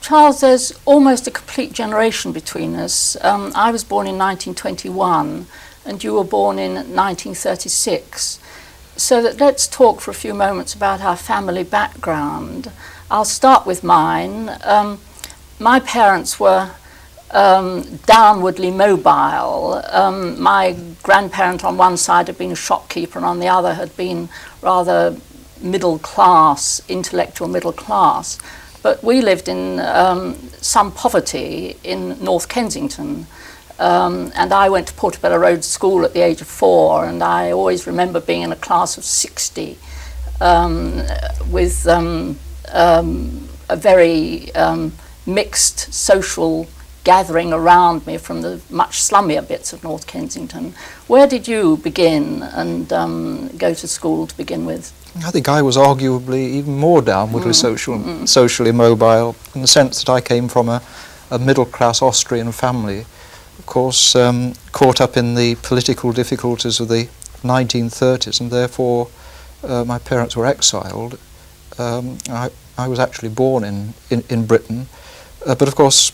Charles, there's almost a complete generation between us. I was born in 1921 and you were born in 1936. So let's talk for a few moments about our family background. I'll start with mine. My parents were downwardly mobile. My grandparent on one side had been a shopkeeper and on the other had been rather middle class, intellectual middle class. But we lived in some poverty in North Kensington. And I went to Portobello Road School at the age of 4, and I always remember being in a class of 60 with a very mixed social gathering around me from the much slummier bits of North Kensington. Where did you begin and go to school to begin with? I think I was arguably even more downwardly socially mobile, in the sense that I came from a middle-class Austrian family, of course caught up in the political difficulties of the 1930s, and therefore my parents were exiled. I was actually born in Britain, but of course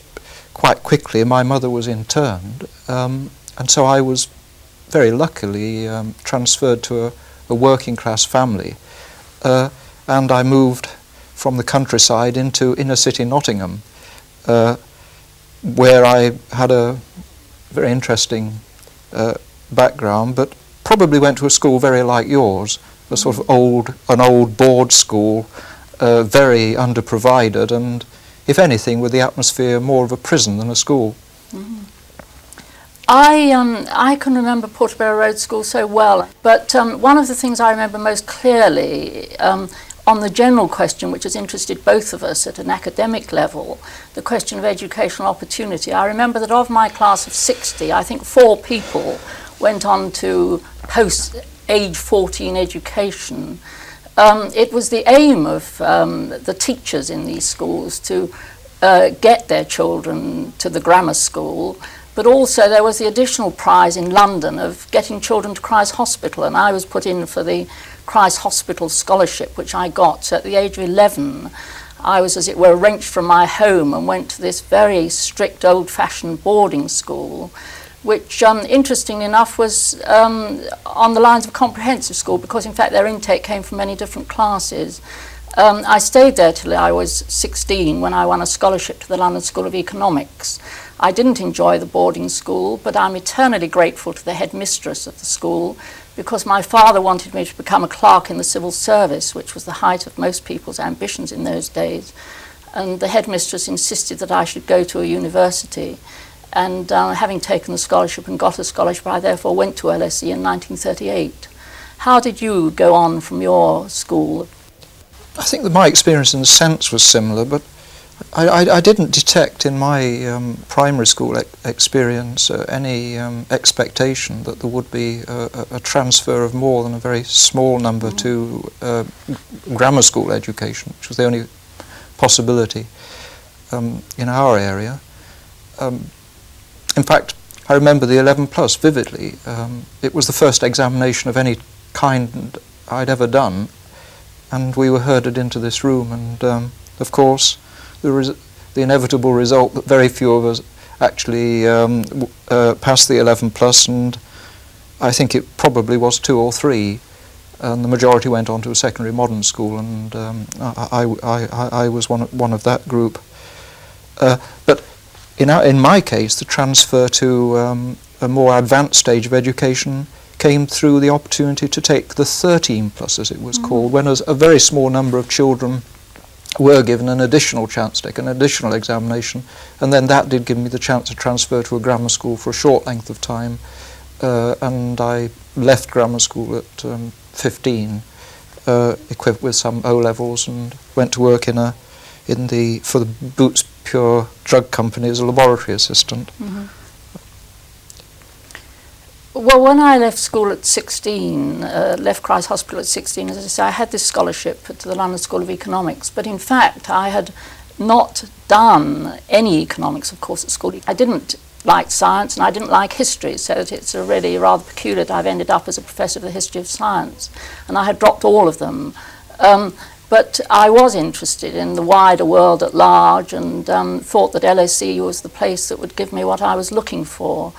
quite quickly my mother was interned, and so I was very luckily transferred to a working class family, and I moved from the countryside into inner city Nottingham, where I had a very interesting background, but probably went to a school very like yours, a sort of an old board school, very underprovided, and if anything with the atmosphere more of a prison than a school. Mm-hmm. I can remember Portobello Road School so well, but one of the things I remember most clearly on the general question which has interested both of us at an academic level, the question of educational opportunity, I remember that of my class of 60, I think 4 people went on to post-age 14 education. It was the aim of the teachers in these schools to get their children to the grammar school, but also there was the additional prize in London of getting children to Christ Hospital, and I was put in for the Christ Hospital scholarship, which I got. So at the age of 11, I was, as it were, wrenched from my home and went to this very strict old-fashioned boarding school, which, interestingly enough, was on the lines of a comprehensive school, because, in fact, their intake came from many different classes. I stayed there till I was 16, when I won a scholarship to the London School of Economics. I didn't enjoy the boarding school, but I'm eternally grateful to the headmistress of the school, because my father wanted me to become a clerk in the civil service, which was the height of most people's ambitions in those days. And the headmistress insisted that I should go to a university. And having taken the scholarship and got a scholarship, I therefore went to LSE in 1938. How did you go on from your school? I think that my experience in a sense was similar, but I didn't detect in my primary school experience any expectation that there would be a transfer of more than a very small number to grammar school education, which was the only possibility in our area. In fact, I remember the 11 plus vividly. It was the first examination of any kind I'd ever done, and we were herded into this room, and of course the inevitable result that very few of us actually passed the 11 plus, and I think it probably was 2 or 3, and the majority went on to a secondary modern school, and I was one of that group. But in my case, the transfer to a more advanced stage of education came through the opportunity to take the 13 plus, as it was called, when a very small number of children were given an additional chance to take an additional examination, and then that did give me the chance to transfer to a grammar school for a short length of time, and I left grammar school at 15, equipped with some O-levels, and went to work for the Boots Pure Drug Company as a laboratory assistant. Mm-hmm. Well, when I left school at 16, left Christ Hospital at 16, as I say, I had this scholarship to the London School of Economics, but in fact I had not done any economics, of course, at school. I didn't like science and I didn't like history, so it's really rather peculiar that I've ended up as a professor of the history of science, and I had dropped all of them. But I was interested in the wider world at large, and thought that LSE was the place that would give me what I was looking for.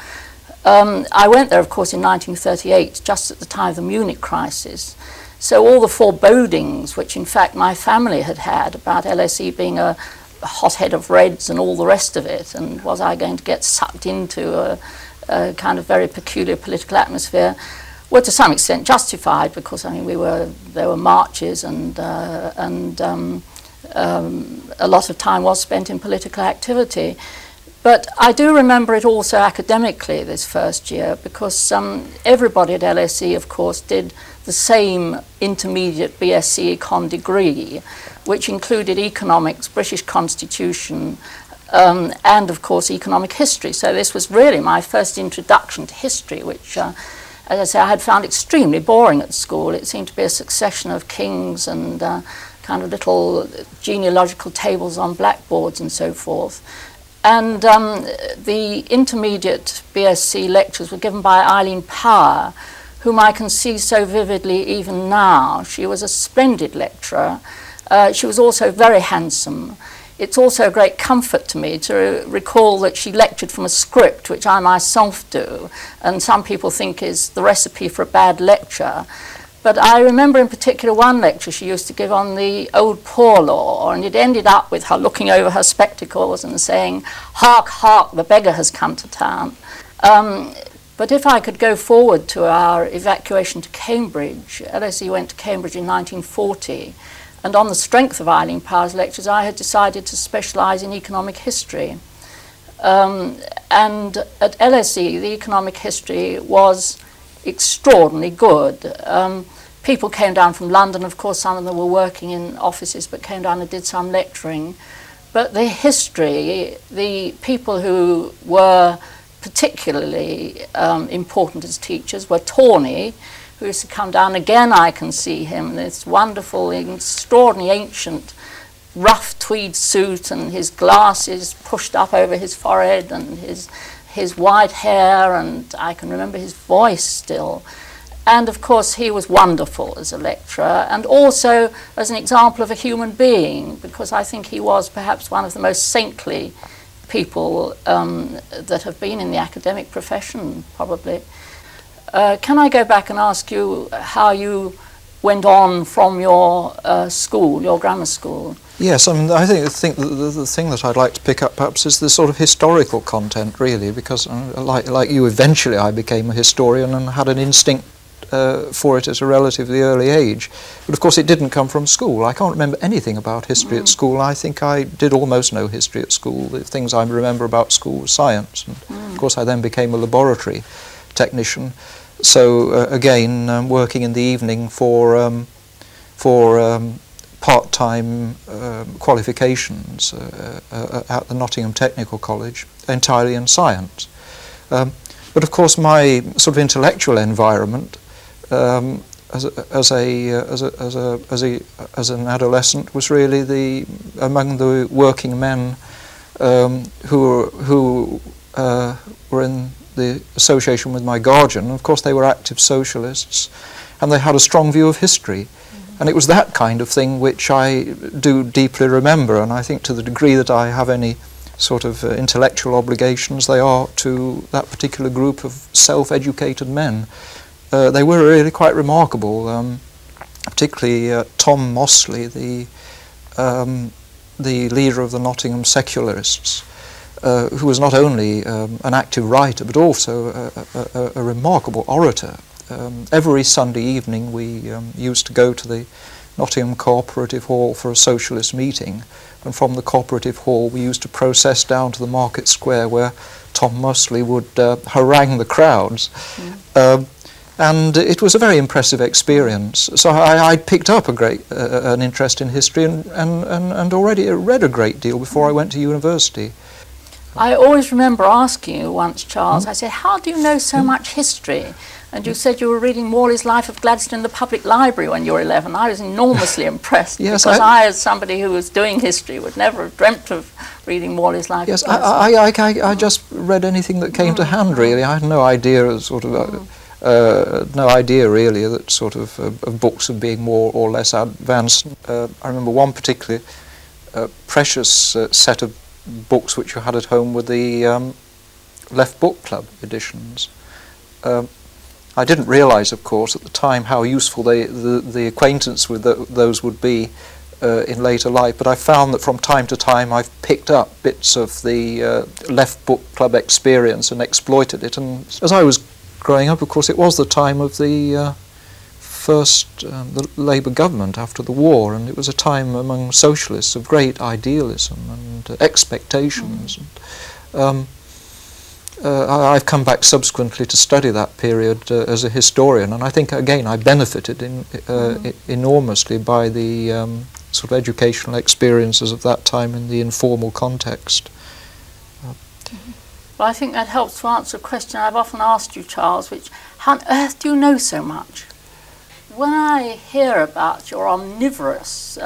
I went there, of course, in 1938, just at the time of the Munich crisis. So all the forebodings, which in fact my family had had about LSE being a hothead of Reds and all the rest of it, and was I going to get sucked into a kind of very peculiar political atmosphere, were to some extent justified, because I mean there were marches and a lot of time was spent in political activity. But I do remember it also academically this first year, because everybody at LSE, of course, did the same intermediate BSc Econ degree, which included economics, British Constitution, and of course economic history. So this was really my first introduction to history, which, as I say, I had found extremely boring at school. It seemed to be a succession of kings and kind of little genealogical tables on blackboards and so forth. And the intermediate BSc lectures were given by Eileen Power, whom I can see so vividly even now. She was a splendid lecturer. She was also very handsome. It's also a great comfort to me to recall that she lectured from a script, which I myself do, and some people think is the recipe for a bad lecture. But I remember in particular one lecture she used to give on the Old Poor Law, and it ended up with her looking over her spectacles and saying, "Hark, hark, the beggar has come to town." But if I could go forward to our evacuation to Cambridge, LSE went to Cambridge in 1940, and on the strength of Eileen Power's lectures, I had decided to specialise in economic history. And at LSE, the economic history was extraordinarily good. People came down from London, of course, some of them were working in offices, but came down and did some lecturing. But the history, the people who were particularly important as teachers were Tawney, who used to come down. Again, I can see him in this wonderful, extraordinary ancient rough tweed suit, and his glasses pushed up over his forehead, and his white hair, and I can remember his voice still. And of course he was wonderful as a lecturer, and also as an example of a human being, because I think he was perhaps one of the most saintly people that have been in the academic profession, probably. Can I go back and ask you how you went on from your school, your grammar school? Yes, I mean, I think the thing that I'd like to pick up perhaps is the sort of historical content, really, because like you, eventually I became a historian and had an instinct for it at a relatively early age. But of course it didn't come from school. I can't remember anything about history at school. I think I did almost no history at school. The things I remember about school were science. And of course I then became a laboratory technician. So again, working in the evening for part-time qualifications at the Nottingham Technical College, entirely in science. But of course my sort of intellectual environment as an adolescent was really among the working men who were in the association with my guardian. Of course they were active socialists, and they had a strong view of history. And it was that kind of thing which I do deeply remember, and I think to the degree that I have any sort of intellectual obligations, they are to that particular group of self-educated men. They were really quite remarkable, particularly Tom Mosley, the leader of the Nottingham secularists, who was not only an active writer but also a remarkable orator. Every Sunday evening we used to go to the Nottingham Cooperative Hall for a socialist meeting, and from the Cooperative Hall we used to process down to the Market Square, where Tom Mosley would harangue the crowds. And it was a very impressive experience. So I picked up an interest in history and already read a great deal before I went to university. I always remember asking you once, Charles, I said, how do you know so much history? And you said you were reading Morley's Life of Gladstone in the public library when you were 11. I was enormously impressed, yes, because I, as somebody who was doing history, would never have dreamt of reading Morley's Life yes, of Gladstone. I just read anything that came to hand, really. I had no idea of sort of no idea really that sort of books of being more or less advanced. I remember one particularly precious set of books which you had at home were the Left Book Club editions. I didn't realise, of course, at the time how useful the acquaintance with those would be in later life, but I found that from time to time I've picked up bits of the Left Book Club experience and exploited it. And as I was growing up, of course, it was the time of the first the Labour government after the war, and it was a time among socialists of great idealism and expectations. And, I've come back subsequently to study that period as a historian, and I think again I benefited enormously by the sort of educational experiences of that time in the informal context. Well, I think that helps to answer a question I've often asked you, Charles, which, how on earth do you know so much? When I hear about your omnivorous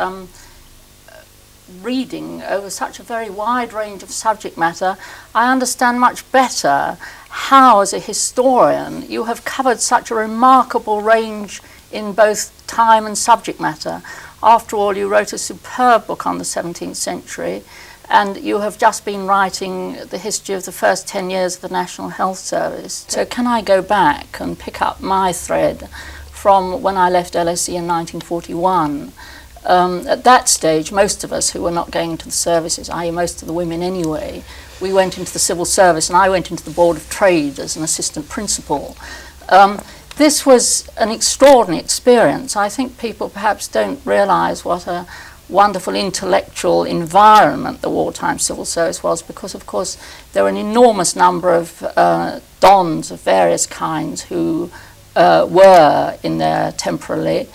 reading over such a very wide range of subject matter, I understand much better how, as a historian, you have covered such a remarkable range in both time and subject matter. After all, you wrote a superb book on the 17th century, and you have just been writing the history of the first 10 years of the National Health Service. So can I go back and pick up my thread from when I left LSE in 1941? At that stage, most of us who were not going into the services, i.e. most of the women anyway, we went into the civil service, and I went into the Board of Trade as an assistant principal. This was an extraordinary experience. I think people perhaps don't realise what a wonderful intellectual environment the wartime civil service was, because of course there were an enormous number of dons of various kinds who were in there temporarily.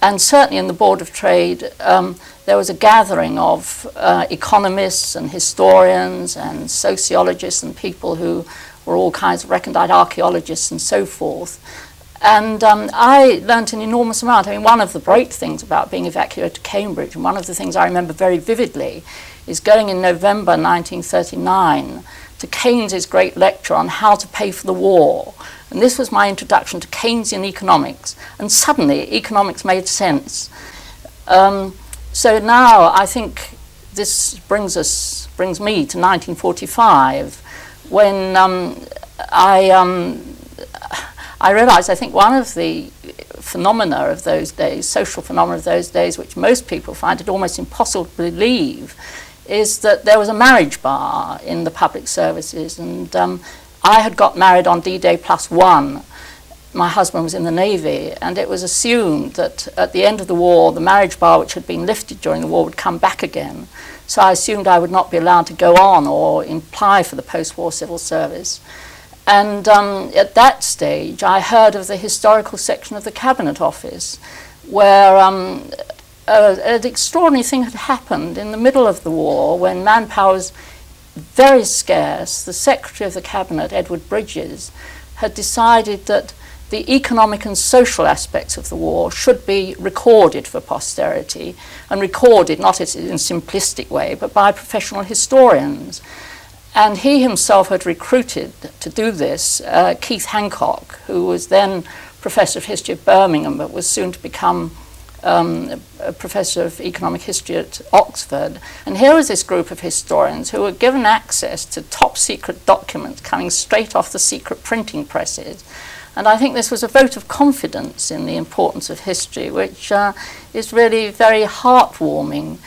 And certainly in the Board of Trade, there was a gathering of economists and historians and sociologists and people who were all kinds of recondite archaeologists and so forth. And I learnt an enormous amount. I mean, one of the great things about being evacuated to Cambridge, and one of the things I remember very vividly, is going in November 1939 to Keynes's great lecture on how to pay for the war. And this was my introduction to Keynesian economics, and suddenly economics made sense. So now I think this brings me to 1945, when I realised, I think, one of the phenomena of those days, social phenomena of those days, which most people find it almost impossible to believe, is that there was a marriage bar in the public services. And I had got married on D-Day +1. My husband was in the Navy, and it was assumed that at the end of the war, the marriage bar, which had been lifted during the war, would come back again. So I assumed I would not be allowed to go on or apply for the post-war civil service. And at that stage, I heard of the historical section of the Cabinet Office, where an extraordinary thing had happened in the middle of the war, when manpower was very scarce. The Secretary of the Cabinet, Edward Bridges, had decided that the economic and social aspects of the war should be recorded for posterity, and recorded not in a simplistic way, but by professional historians. And he himself had recruited to do this Keith Hancock, who was then Professor of History at Birmingham, but was soon to become a Professor of Economic History at Oxford. And here was this group of historians who were given access to top secret documents coming straight off the secret printing presses. And I think this was a vote of confidence in the importance of history, which is really very heartwarming.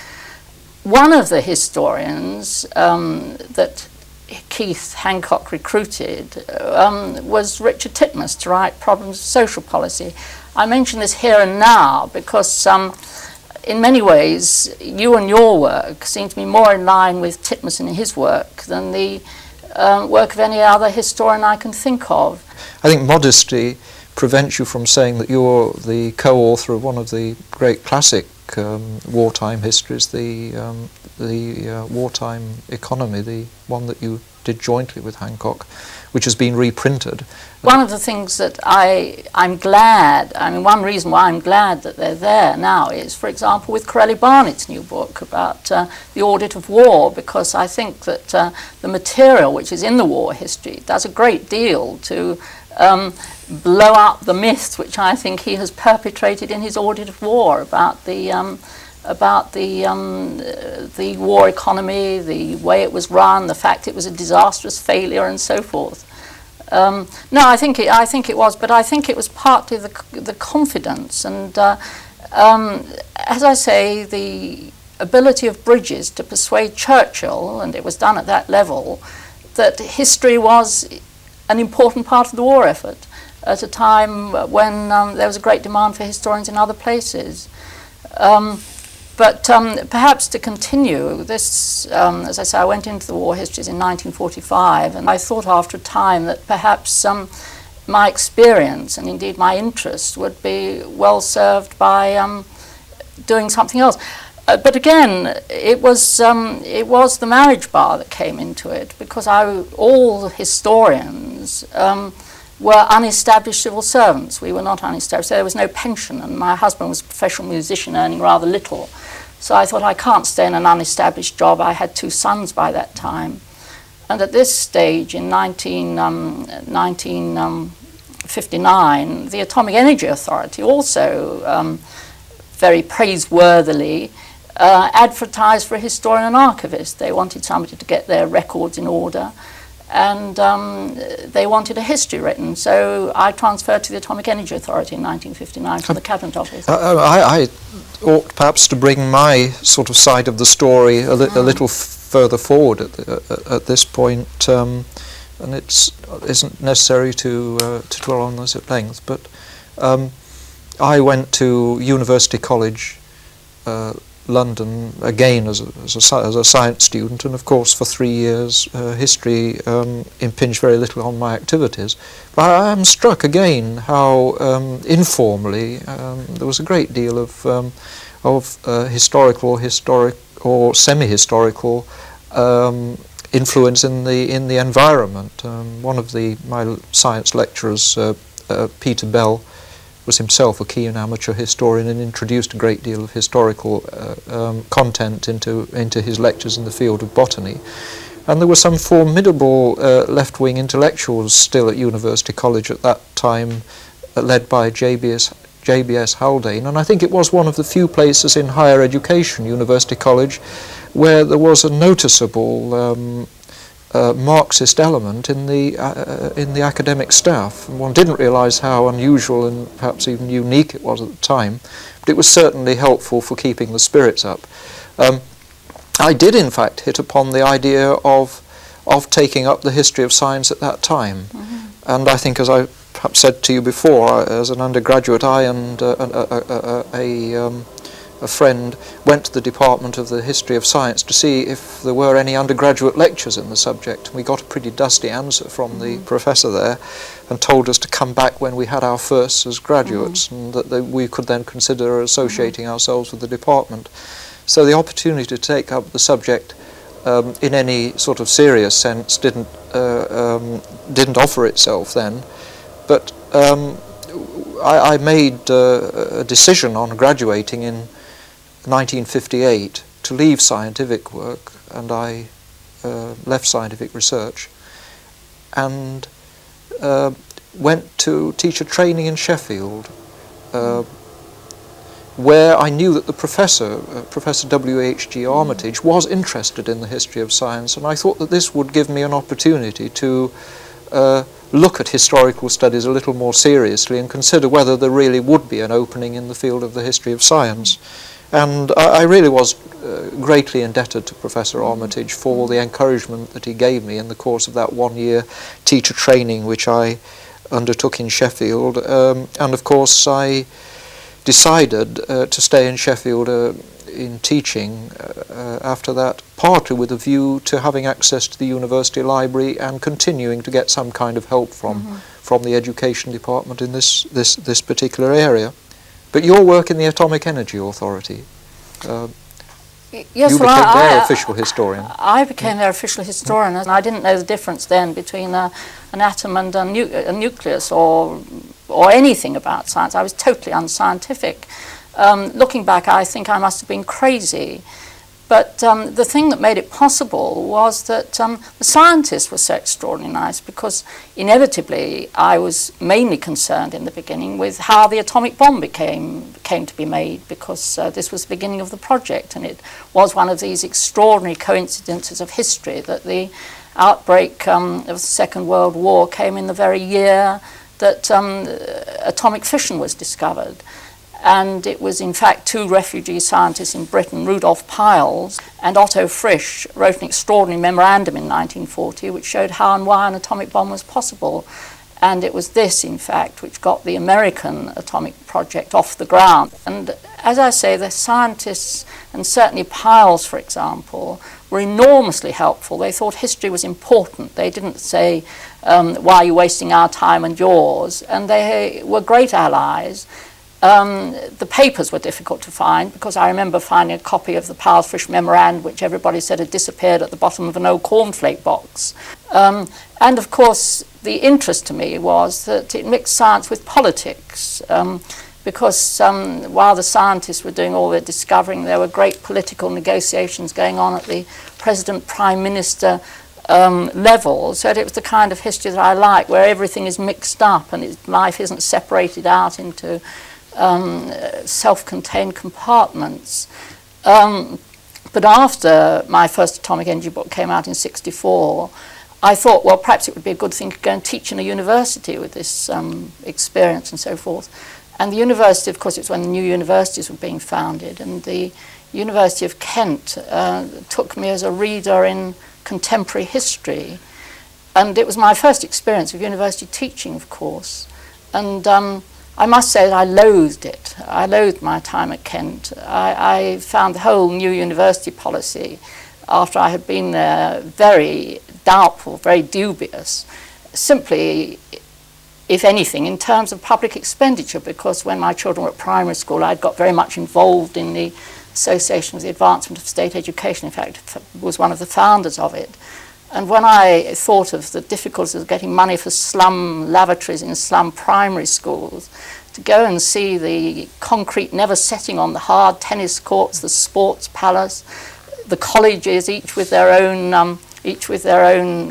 One of the historians that Keith Hancock recruited was Richard Titmuss to write Problems of Social Policy. I mention this here and now because in many ways you and your work seem to be more in line with Titmuss and his work than the work of any other historian I can think of. I think modesty prevents you from saying that you're the co-author of one of the great classic wartime histories, the Wartime Economy, the one that you did jointly with Hancock, which has been reprinted. One of the things that I'm glad, I mean, one reason why I'm glad that they're there now is, for example, with Corelli Barnett's new book about the audit of war, because I think that the material which is in the war history does a great deal to blow up the myths which I think he has perpetrated in his Audit of War about the war economy, the way it was run, the fact it was a disastrous failure, and so forth. No, I think it was, but I think it was partly the confidence and, as I say, the ability of Bridges to persuade Churchill, and it was done at that level, that history was an important part of the war effort at a time when there was a great demand for historians in other places. But perhaps to continue this, as I say, I went into the war histories in 1945, and I thought after a time that perhaps my experience and indeed my interest would be well served by doing something else. But again, it was the marriage bar that came into it, because all historians were unestablished civil servants. We were not unestablished. There was no pension, and my husband was a professional musician earning rather little. So I thought, I can't stay in an unestablished job. I had 2 sons by that time. And at this stage, in 1959, the Atomic Energy Authority also very praiseworthily advertised for a historian and archivist. They wanted somebody to get their records in order, and they wanted a history written. So I transferred to the Atomic Energy Authority in 1959 from the Cabinet Office. I ought perhaps to bring my sort of side of the story a little further forward at this point, and it isn't necessary to dwell on this at length, but I went to University College London again as a science student, and of course for 3 years history impinged very little on my activities. But I am struck again how informally there was a great deal of historical or semi-historical influence in the environment. One of my science lecturers, Peter Bell, was himself a keen amateur historian and introduced a great deal of historical content into his lectures in the field of botany. And there were some formidable left-wing intellectuals still at University College at that time, led by JBS Haldane, and I think it was one of the few places in higher education, University College, where there was a noticeable Marxist element in the academic staff. And one didn't realise how unusual and perhaps even unique it was at the time, but it was certainly helpful for keeping the spirits up. I did in fact hit upon the idea of taking up the history of science at that time, and I think, as I perhaps said to you before, as an undergraduate, I and a friend went to the Department of the History of Science to see if there were any undergraduate lectures in the subject. We got a pretty dusty answer from the professor there, and told us to come back when we had our firsts as graduates, and that we could then consider associating ourselves with the department. So the opportunity to take up the subject in any sort of serious sense didn't offer itself then, but I made a decision on graduating in 1958 to leave scientific work, and I left scientific research and went to teacher training in Sheffield, where I knew that the professor, Professor W.H.G. Armitage, was interested in the history of science, and I thought that this would give me an opportunity to look at historical studies a little more seriously and consider whether there really would be an opening in the field of the history of science. And I really was greatly indebted to Professor Armitage for the encouragement that he gave me in the course of that 1-year teacher training which I undertook in Sheffield. And of course I decided to stay in Sheffield in teaching after that, partly with a view to having access to the university library and continuing to get some kind of help from the education department in this particular area. But your work in the Atomic Energy Authority, yes, you became their official historian. I became their official historian, and I didn't know the difference then between an atom and a nucleus or anything about science. I was totally unscientific. Looking back, I think I must have been crazy But the thing that made it possible was that the scientists were so extraordinarily nice, because inevitably I was mainly concerned in the beginning with how the atomic bomb came to be made, because this was the beginning of the project, and it was one of these extraordinary coincidences of history that the outbreak of the Second World War came in the very year that atomic fission was discovered. And it was, in fact, two refugee scientists in Britain, Rudolf Peierls and Otto Frisch, wrote an extraordinary memorandum in 1940 which showed how and why an atomic bomb was possible. And it was this, in fact, which got the American atomic project off the ground. And as I say, the scientists, and certainly Peierls, for example, were enormously helpful. They thought history was important. They didn't say, why are you wasting our time and yours? And they were great allies. The papers were difficult to find, because I remember finding a copy of the Peierls-Frisch memorandum, which everybody said had disappeared at the bottom of an old cornflake box. And of course, the interest to me was that it mixed science with politics, because while the scientists were doing all their discovering, there were great political negotiations going on at the President-Prime Minister level. So it was the kind of history that I like, where everything is mixed up and life isn't separated out into self-contained compartments. But after my first atomic energy book came out in '64, I thought, well, perhaps it would be a good thing to go and teach in a university with this experience and so forth. And the university, of course, it was when the new universities were being founded, and the University of Kent took me as a reader in contemporary history. And it was my first experience of university teaching, of course. And I must say that I loathed it. I loathed my time at Kent. I found the whole new university policy, after I had been there, very doubtful, very dubious. Simply, if anything, in terms of public expenditure, because when my children were at primary school, I'd got very much involved in the Association for the Advancement of State Education. In fact, was one of the founders of it. And when I thought of the difficulties of getting money for slum lavatories in slum primary schools, to go and see the concrete never setting on the hard tennis courts, the sports palace, the colleges, each with their own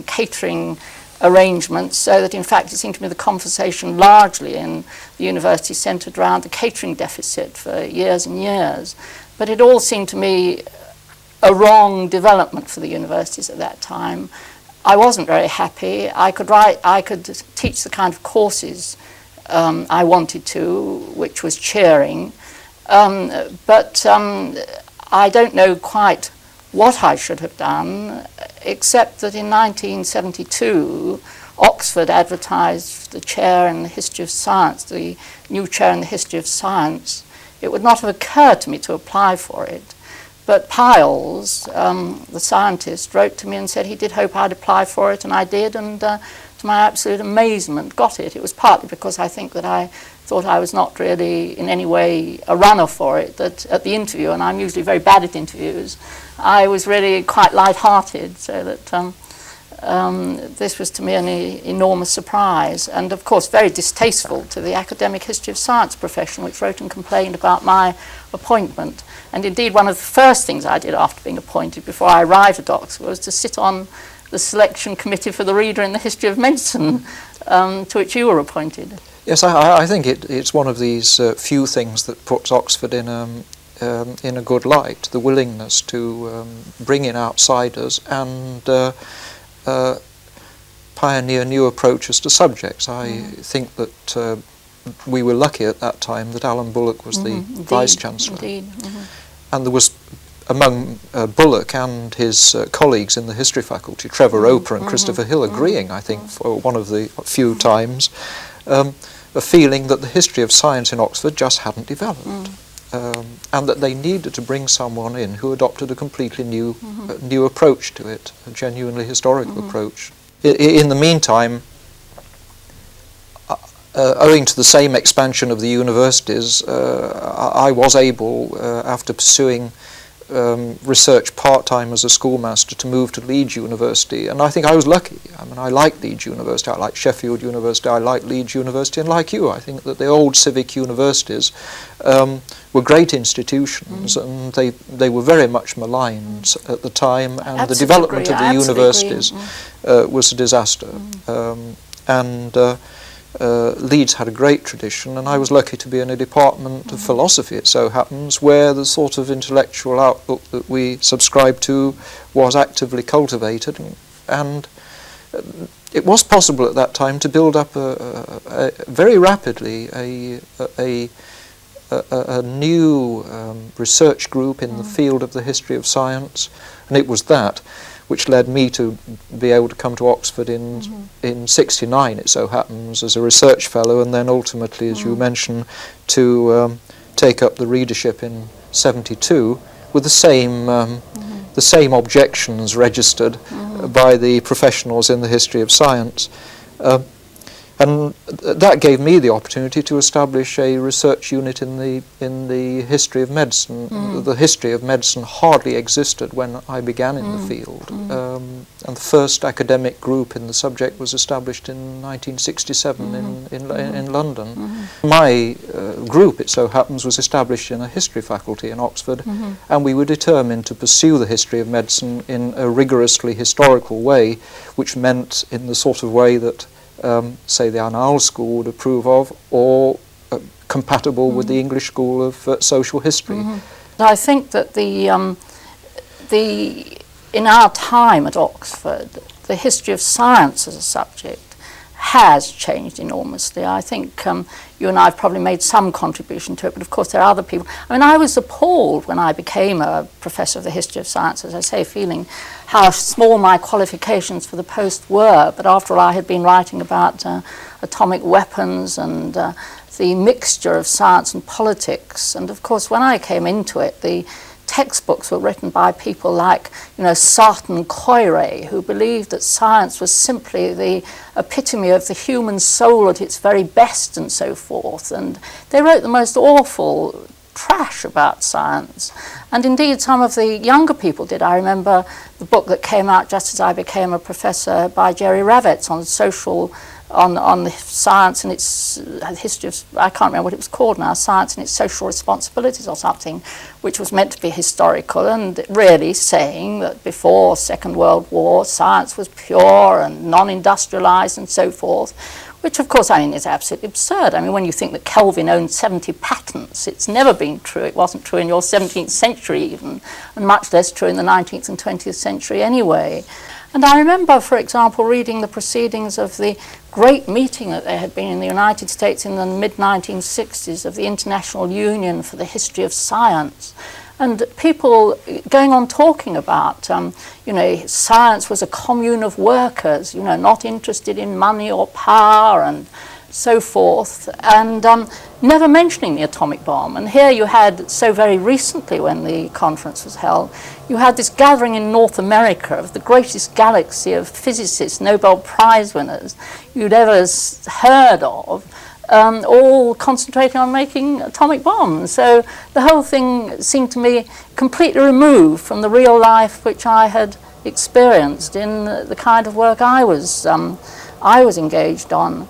catering arrangements, so that in fact it seemed to me the conversation largely in the university centred around the catering deficit for years and years. But it all seemed to me a wrong development for the universities at that time. I wasn't very happy. I could teach the kind of courses I wanted to, which was cheering, but I don't know quite what I should have done, except that in 1972 Oxford advertised the chair in the history of science, the new chair in the history of science. It would not have occurred to me to apply for it. But Peierls, the scientist, wrote to me and said he did hope I'd apply for it, and I did, and to my absolute amazement got it. It was partly because I think that I thought I was not really in any way a runner for it, that at the interview, and I'm usually very bad at interviews, I was really quite light-hearted, so that this was to me an enormous surprise, and of course very distasteful to the academic history of science profession, which wrote and complained about my appointment. And indeed one of the first things I did after being appointed, before I arrived at Oxford, was to sit on the selection committee for the reader in the history of medicine, to which you were appointed. Yes, I think it's one of these few things that puts Oxford in a good light, the willingness to bring in outsiders and pioneer new approaches to subjects. I think that we were lucky at that time that Alan Bullock was the Vice-Chancellor. And there was, among Bullock and his colleagues in the history faculty, Trevor Roper and Christopher Hill, agreeing, I think, for one of the few times, a feeling that the history of science in Oxford just hadn't developed. And that they needed to bring someone in who adopted a completely new approach to it, a genuinely historical approach. In the meantime, owing to the same expansion of the universities, I was able, after pursuing research part-time as a schoolmaster to move to Leeds University, and I think I was lucky. I mean, I like Leeds University, I like Sheffield University, I like Leeds University, and like you, I think that the old civic universities were great institutions, and they were very much maligned at the time, and the development of the universities was a disaster. Leeds had a great tradition, and I was lucky to be in a department of philosophy, it so happens, where the sort of intellectual outlook that we subscribed to was actively cultivated, and it was possible at that time to build up very rapidly a new research group in the field of the history of science, and it was that which led me to be able to come to Oxford in '69, it so happens, as a research fellow, and then ultimately, as you mentioned, to take up the readership in '72 with the same objections registered by the professionals in the history of science. And that gave me the opportunity to establish a research unit in the history of medicine. The history of medicine hardly existed when I began in the field, and the first academic group in the subject was established in 1967 in London. My group, it so happens, was established in a history faculty in Oxford, and we were determined to pursue the history of medicine in a rigorously historical way, which meant in the sort of way that say the Annales School would approve of, or compatible with the English School of Social History. I think that in our time at Oxford, the history of science as a subject has changed enormously. I think you and I have probably made some contribution to it, but of course there are other people. I mean, I was appalled when I became a professor of the history of science, as I say, feeling how small my qualifications for the post were, but after all I had been writing about atomic weapons and the mixture of science and politics, and of course when I came into it, the textbooks were written by people like, Sarton Coiré, who believed that science was simply the epitome of the human soul at its very best and so forth. And they wrote the most awful trash about science. And indeed, some of the younger people did. I remember the book that came out just as I became a professor by Jerry Ravitz on the science and its history of, I can't remember what it was called now, Science and its Social Responsibilities or something, which was meant to be historical and really saying that before Second World War, science was pure and non-industrialized and so forth, which of course, I mean, is absolutely absurd. I mean, when you think that Kelvin owned 70 patents, it's never been true. It wasn't true in your 17th century even, and much less true in the 19th and 20th century anyway. And I remember, for example, reading the proceedings of the great meeting that there had been in the United States in the mid-1960s of the International Union for the History of Science, and people going on talking about, science was a commune of workers, not interested in money or power and so forth, and never mentioning the atomic bomb. And here you had, so very recently when the conference was held, you had this gathering in North America of the greatest galaxy of physicists, Nobel Prize winners you'd ever heard of, all concentrating on making atomic bombs. So the whole thing seemed to me completely removed from the real life which I had experienced in the kind of work I was engaged on.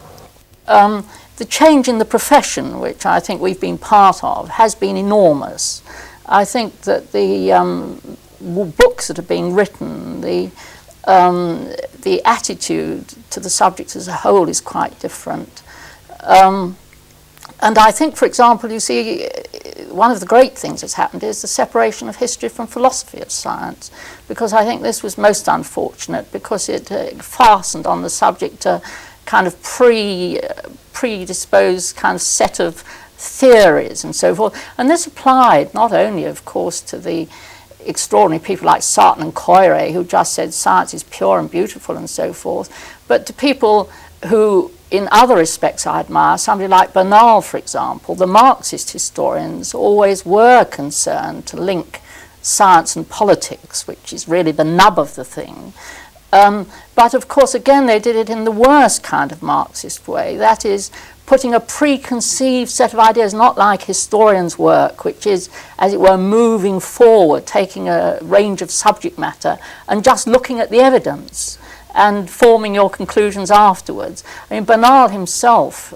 The change in the profession, which I think we've been part of, has been enormous. I think that the books that are being written, the attitude to the subject as a whole is quite different. And I think, for example, you see, one of the great things that's happened is the separation of history from philosophy of science, because I think this was most unfortunate, because it fastened on the subject a kind of predisposed kind of set of theories and so forth. And this applied not only, of course, to the extraordinary people like Sarton and Coiré, who just said science is pure and beautiful and so forth, but to people who, in other respects, I admire, somebody like Bernal, for example. The Marxist historians always were concerned to link science and politics, which is really the nub of the thing. But of course, again, they did it in the worst kind of Marxist way. That is, putting a preconceived set of ideas, not like historians' work, which is, as it were, moving forward, taking a range of subject matter and just looking at the evidence and forming your conclusions afterwards. I mean, Bernal himself,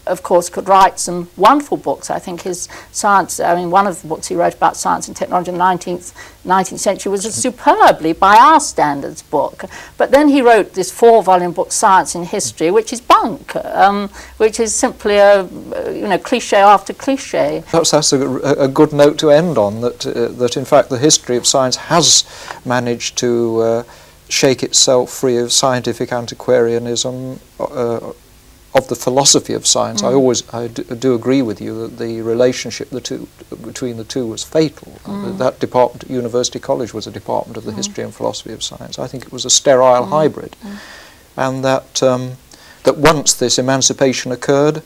of course, could write some wonderful books. I think his science, I mean, one of the books he wrote about science and technology in the 19th century was a superbly, by our standards, book. But then he wrote this 4-volume book, Science and History, which is bunk, which is simply a, cliche after cliche. Perhaps that's a good note to end on, that in fact the history of science has managed to shake itself free of scientific antiquarianism, of the philosophy of science. I do agree with you that the relationship between the two was fatal. That department at University College was a department of the history and philosophy of science. I think it was a sterile hybrid, and that once this emancipation occurred,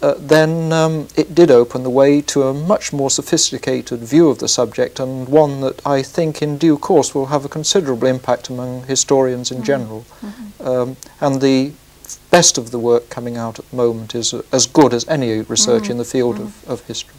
then it did open the way to a much more sophisticated view of the subject, and one that I think in due course will have a considerable impact among historians in general. And the best of the work coming out at the moment is as good as any research in the field of history.